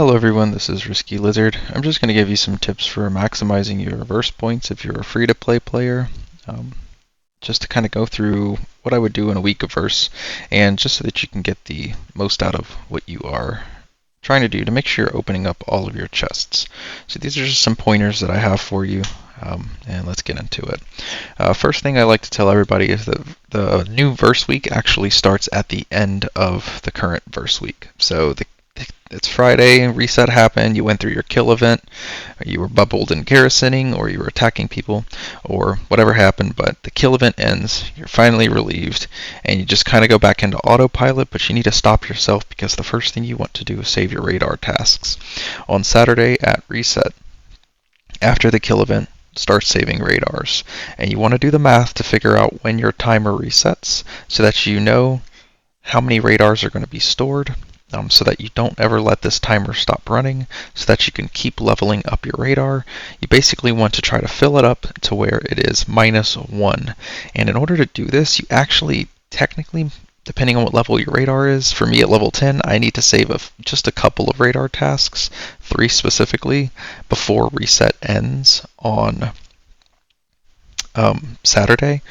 Hello everyone, this is Risky Lizard. I'm just going to give you some tips for maximizing your verse points if you're a free-to-play player. Um, just to kind of go through what I would do in a week of verse, and just so that you can get the most out of what you are trying to do to make sure you're opening up all of your chests. So these are just some pointers that I have for you, and let's get into it. First thing I like to tell everybody is that the new verse week actually starts at the end of the current verse week. So it's Friday, reset happened, you went through your kill event, you were bubbled in garrisoning, or you were attacking people, or whatever happened, but the kill event ends, you're finally relieved, and you just kind of go back into autopilot, but you need to stop yourself because the first thing you want to do is save your radar tasks. On Saturday at reset, after the kill event, start saving radars, and you want to do the math to figure out when your timer resets so that you know how many radars are going to be stored, so that you don't ever let this timer stop running, so that you can keep leveling up your radar. You basically want to try to fill it up to where it is -1. And in order to do this, you actually technically, depending on what level your radar is, for me at level 10, I need to save just a couple of radar tasks, 3 specifically, before reset ends on Saturday.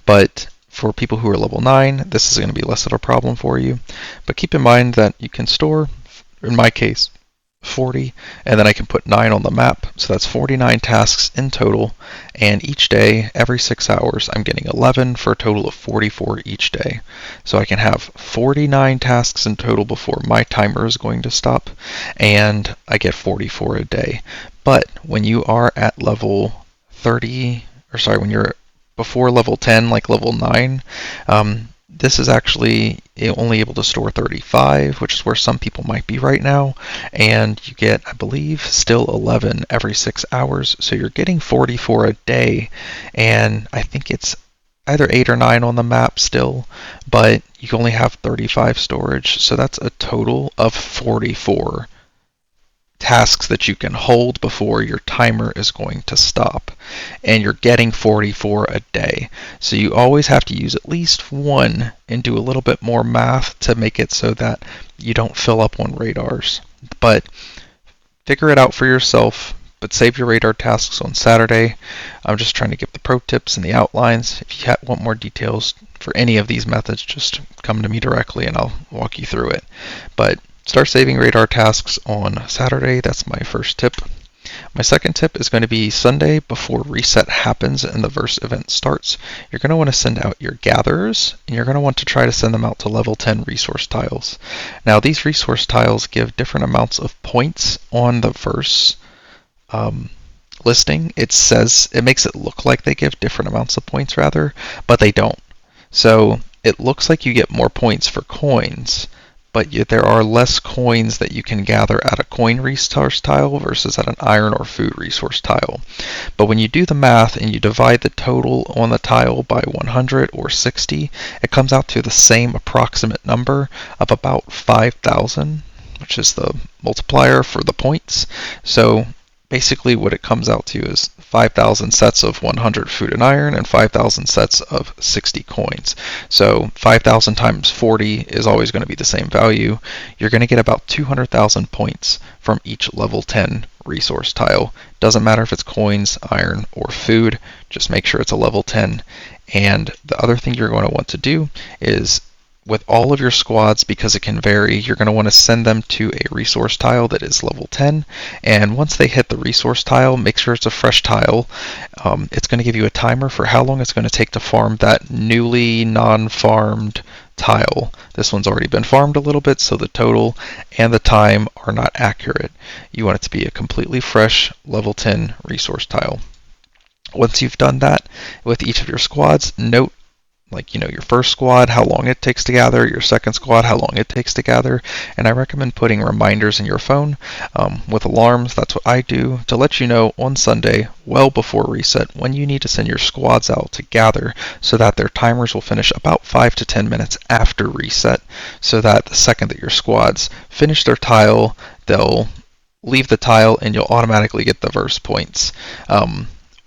But for people who are level 9, this is going to be less of a problem for you. But keep in mind that you can store, in my case, 40, and then I can put 9 on the map. So that's 49 tasks in total. And each day, every 6 hours, I'm getting 11 for a total of 44 each day. So I can have 49 tasks in total before my timer is going to stop, and I get 44 a day. But when you are at level 30, or sorry, when you're before level 10, like level 9, this is actually only able to store 35, which is where some people might be right now, and you get, I believe, still 11 every 6 hours, so you're getting 44 a day, and I think it's either 8 or 9 on the map still, but you only have 35 storage, so that's a total of 44 tasks that you can hold before your timer is going to stop, and you're getting 44 a day. So you always have to use at least one and do a little bit more math to make it so that you don't fill up on radars. But figure it out for yourself, but save your radar tasks on Saturday. I'm just trying to give the pro tips and the outlines. If you want more details for any of these methods, just come to me directly and I'll walk you through it. But start saving radar tasks on Saturday. That's my first tip. My second tip is going to be Sunday before reset happens and the verse event starts. You're going to want to send out your gatherers, and you're going to want to try to send them out to level 10 resource tiles. Now, these resource tiles give different amounts of points on the verse listing. It makes it look like they give different amounts of points rather, but they don't. So it looks like you get more points for coins, but yet there are less coins that you can gather at a coin resource tile versus at an iron or food resource tile. But when you do the math and you divide the total on the tile by 100 or 60, it comes out to the same approximate number of about 5,000, which is the multiplier for the points. So basically what it comes out to is 5,000 sets of 100 food and iron and 5,000 sets of 60 coins. So 5,000 times 40 is always going to be the same value. You're going to get about 200,000 points from each level 10 resource tile. Doesn't matter if it's coins, iron, or food, just make sure it's a level 10. And the other thing you're going to want to do is, with all of your squads, because it can vary, you're going to want to send them to a resource tile that is level 10, and once they hit the resource tile, make sure it's a fresh tile. It's going to give you a timer for how long it's going to take to farm that newly non-farmed tile. This one's already been farmed a little bit, so the total and the time are not accurate. You want it to be a completely fresh level 10 resource tile. Once you've done that with each of your squads, note, your first squad, how long it takes to gather, your second squad, how long it takes to gather, and I recommend putting reminders in your phone with alarms. That's what I do, to let you know on Sunday, well before reset, when you need to send your squads out to gather, so that their timers will finish about 5 to 10 minutes after reset, so that the second that your squads finish their tile, they'll leave the tile and you'll automatically get the verse points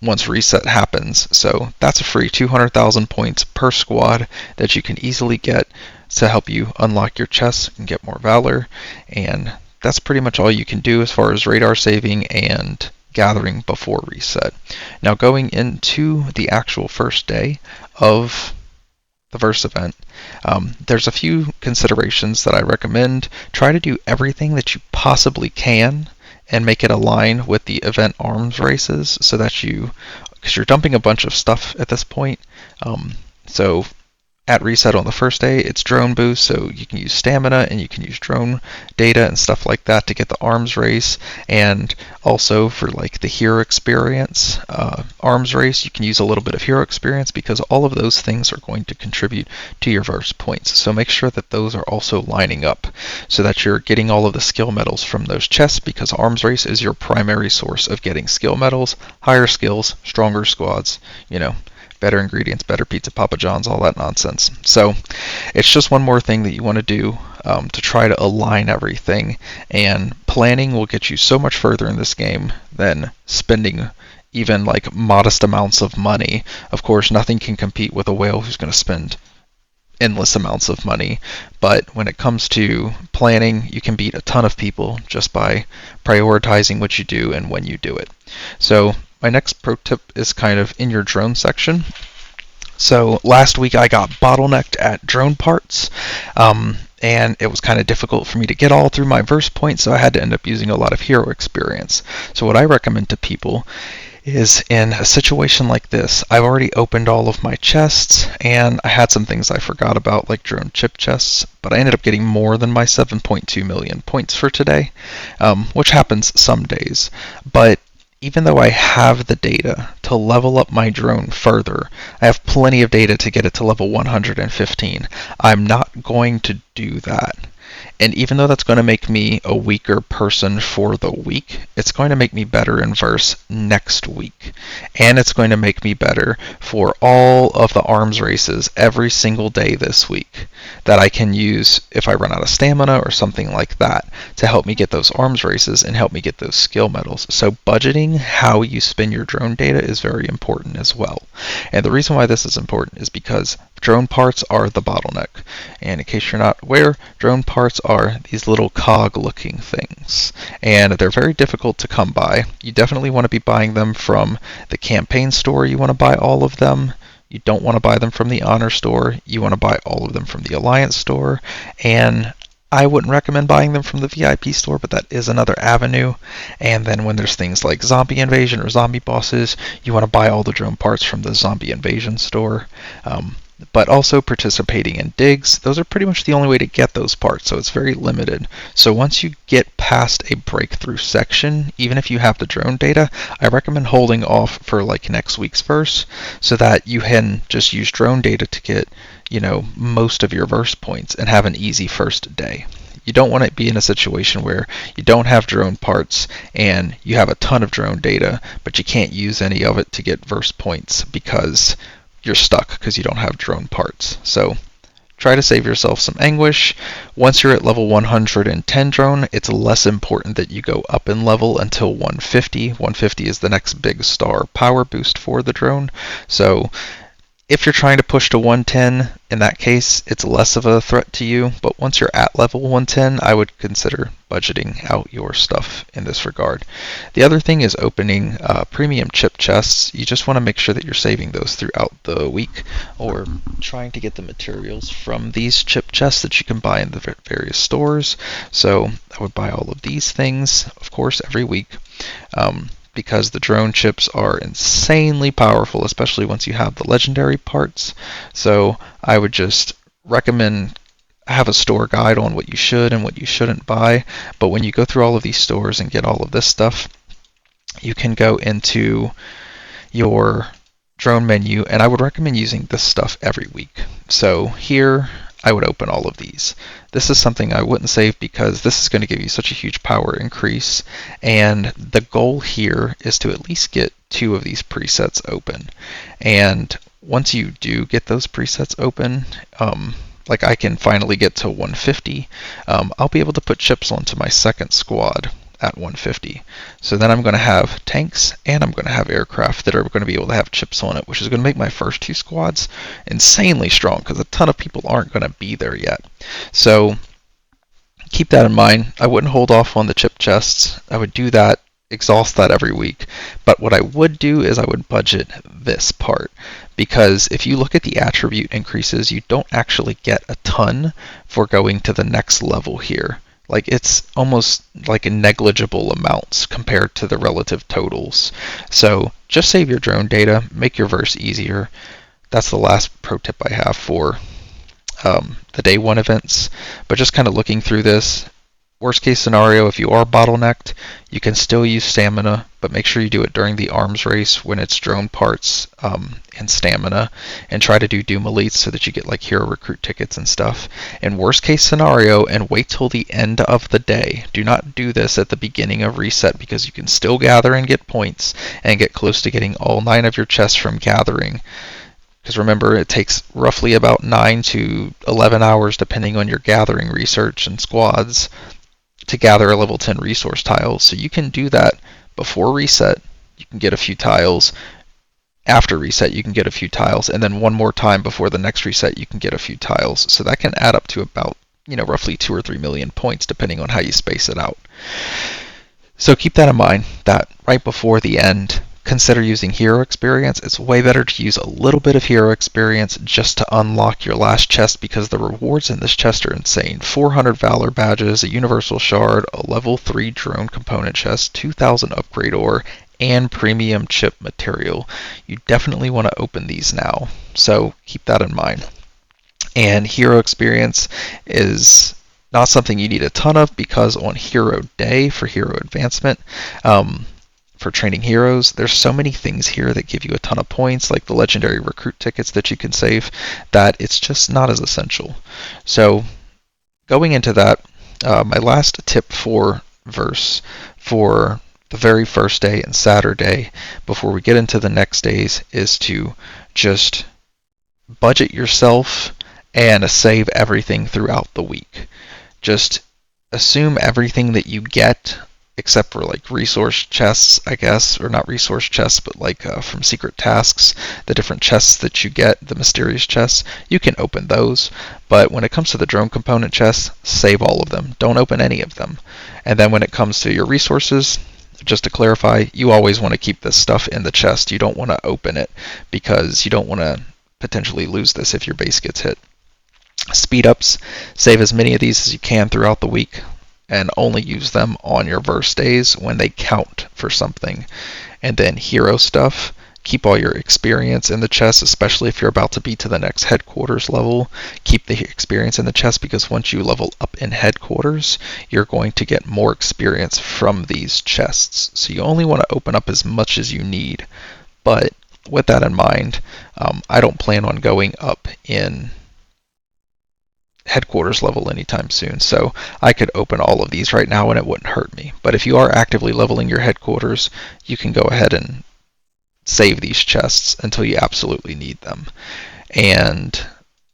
once reset happens. So that's a free 200,000 points per squad that you can easily get to help you unlock your chests and get more valor. And that's pretty much all you can do as far as radar saving and gathering before reset. Now going into the actual first day of the verse event, there's a few considerations that I recommend. Try to do everything that you possibly can and make it align with the event arms races so that because you're dumping a bunch of stuff at this point. So at reset on the first day, it's drone boost, so you can use stamina and you can use drone data and stuff like that to get the arms race. And also for like the hero experience arms race, you can use a little bit of hero experience because all of those things are going to contribute to your verse points. So make sure that those are also lining up so that you're getting all of the skill medals from those chests, because arms race is your primary source of getting skill medals. Higher skills, stronger squads, better ingredients, better pizza, Papa John's, all that nonsense. So it's just one more thing that you want to do to try to align everything. And planning will get you so much further in this game than spending even like modest amounts of money. Of course, nothing can compete with a whale who's going to spend endless amounts of money. But when it comes to planning, you can beat a ton of people just by prioritizing what you do and when you do it. So my next pro tip is kind of in your drone section. So last week I got bottlenecked at drone parts, and it was kind of difficult for me to get all through my verse points, so I had to end up using a lot of hero experience. So what I recommend to people is, in a situation like this, I've already opened all of my chests, and I had some things I forgot about, like drone chip chests, but I ended up getting more than my 7.2 million points for today, which happens some days. But even though I have the data to level up my drone further, I have plenty of data to get it to level 115. I'm not going to do that. And even though that's going to make me a weaker person for the week, it's going to make me better in verse next week. And it's going to make me better for all of the arms races every single day this week that I can use if I run out of stamina or something like that to help me get those arms races and help me get those skill medals. So budgeting how you spend your drone data is very important as well. And the reason why this is important is because drone parts are the bottleneck. And in case you're not aware, drone parts are these little cog looking things, and they're very difficult to come by. You definitely want to be buying them from the campaign store. You want to buy all of them. You don't want to buy them from the honor store. You want to buy all of them from the alliance store. And I wouldn't recommend buying them from the VIP store, but that is another avenue. And then when there's things like zombie invasion or zombie bosses, you want to buy all the drone parts from the zombie invasion store. But also participating in digs, those are pretty much the only way to get those parts, so it's very limited. So once you get past a breakthrough section, even if you have the drone data, I recommend holding off for like next week's verse so that you can just use drone data to get, most of your verse points and have an easy first day. You don't want to be in a situation where you don't have drone parts and you have a ton of drone data, but you can't use any of it to get verse points because you're stuck because you don't have drone parts. So try to save yourself some anguish. Once you're at level 110 drone, it's less important that you go up in level until 150. 150 is the next big star power boost for the drone. So if you're trying to push to 110, in that case, it's less of a threat to you. But once you're at level 110, I would consider budgeting out your stuff in this regard. The other thing is opening premium chip chests. You just want to make sure that you're saving those throughout the week, or trying to get the materials from these chip chests that you can buy in the various stores. So I would buy all of these things, of course, every week. Because the drone chips are insanely powerful, especially once you have the legendary parts. So I would just recommend have a store guide on what you should and what you shouldn't buy. But when you go through all of these stores and get all of this stuff, you can go into your drone menu, and I would recommend using this stuff every week. So here I would open all of these. This is something I wouldn't save because this is going to give you such a huge power increase, and the goal here is to at least get 2 of these presets open. And once you do get those presets open, like I can finally get to 150, I'll be able to put chips onto my second squad at 150. So then I'm going to have tanks and I'm going to have aircraft that are going to be able to have chips on it, which is going to make my first 2 squads insanely strong because a ton of people aren't going to be there yet. So keep that in mind. I wouldn't hold off on the chip chests. I would do that, exhaust that every week. But what I would do is I would budget this part. Because if you look at the attribute increases, you don't actually get a ton for going to the next level here. Like, it's almost like a negligible amounts compared to the relative totals. So just save your drone data, make your verse easier. That's the last pro tip I have for the day one events. But just kind of looking through this, worst case scenario, if you are bottlenecked, you can still use stamina, but make sure you do it during the arms race when it's drone parts and stamina, and try to do Doom Elites so that you get like hero recruit tickets and stuff. And worst case scenario, and wait till the end of the day. Do not do this at the beginning of reset, because you can still gather and get points and get close to getting all 9 of your chests from gathering. Because remember, it takes roughly about 9 to 11 hours, depending on your gathering research and squads, to gather a level 10 resource tile. So you can do that before reset. You can get a few tiles. After reset, you can get a few tiles. And then one more time before the next reset, you can get a few tiles. So that can add up to about, roughly 2 or 3 million points, depending on how you space it out. So keep that in mind, that right before the end, consider using hero experience. It's way better to use a little bit of hero experience just to unlock your last chest, because the rewards in this chest are insane. 400 Valor badges, a universal shard, a level 3 drone component chest, 2,000 upgrade ore, and premium chip material. You definitely want to open these now, so keep that in mind. And hero experience is not something you need a ton of, because on hero day for hero advancement, for training heroes, there's so many things here that give you a ton of points, like the legendary recruit tickets that you can save, that it's just not as essential. So going into that, my last tip for verse for the very first day and Saturday, before we get into the next days, is to just budget yourself and save everything throughout the week. Just assume everything that you get, except for like resource chests, I guess, or not resource chests, but like from secret tasks, the different chests that you get, the mysterious chests, you can open those. But when it comes to the drone component chests, save all of them. Don't open any of them. And then when it comes to your resources, just to clarify, you always want to keep this stuff in the chest. You don't want to open it, because you don't want to potentially lose this if your base gets hit. Speed ups, save as many of these as you can throughout the week, and only use them on your verse days when they count for something. And then hero stuff, keep all your experience in the chest, especially if you're about to be to the next headquarters level. Keep the experience in the chest, because once you level up in headquarters, you're going to get more experience from these chests. So you only want to open up as much as you need. But with that in mind, I don't plan on going up in headquarters level anytime soon, so I could open all of these right now and it wouldn't hurt me. But if you are actively leveling your headquarters, you can go ahead and save these chests until you absolutely need them. And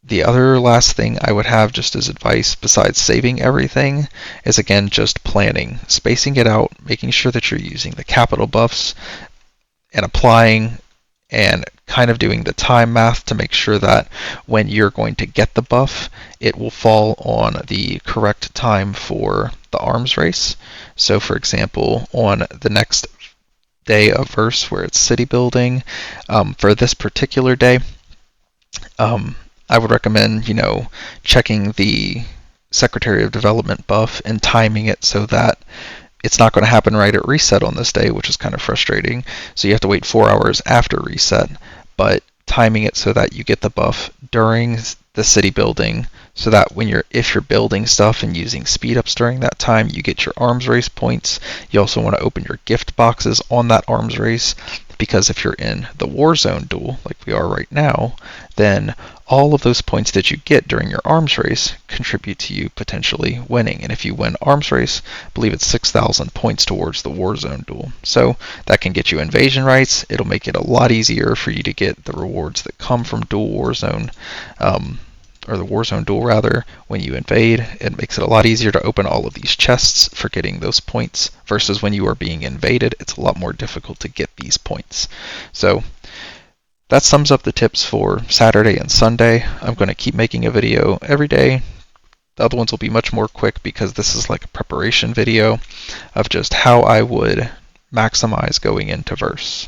the other last thing I would have just as advice, besides saving everything, is again just planning, spacing it out, making sure that you're using the capital buffs and applying, and kind of doing the time math to make sure that when you're going to get the buff, it will fall on the correct time for the arms race. So for example, on the next day of verse where it's city building, for this particular day, I would recommend, checking the Secretary of Development buff and timing it so that it's not going to happen right at reset on this day, which is kind of frustrating. So you have to wait 4 hours after reset, but timing it so that you get the buff during the city building, so that if you're building stuff and using speed ups during that time, you get your arms race points. You also want to open your gift boxes on that arms race, because if you're in the war zone duel, like we are right now, then all of those points that you get during your arms race contribute to you potentially winning. And if you win arms race, I believe it's 6,000 points towards the war zone duel. So that can get you invasion rights. It'll make it a lot easier for you to get the rewards that come from dual war zone, or the Warzone duel rather, when you invade. It makes it a lot easier to open all of these chests for getting those points, versus when you are being invaded, it's a lot more difficult to get these points. So that sums up the tips for Saturday and Sunday. I'm going to keep making a video every day, The other ones will be much more quick because this is like a preparation video of just how I would maximize going into verse.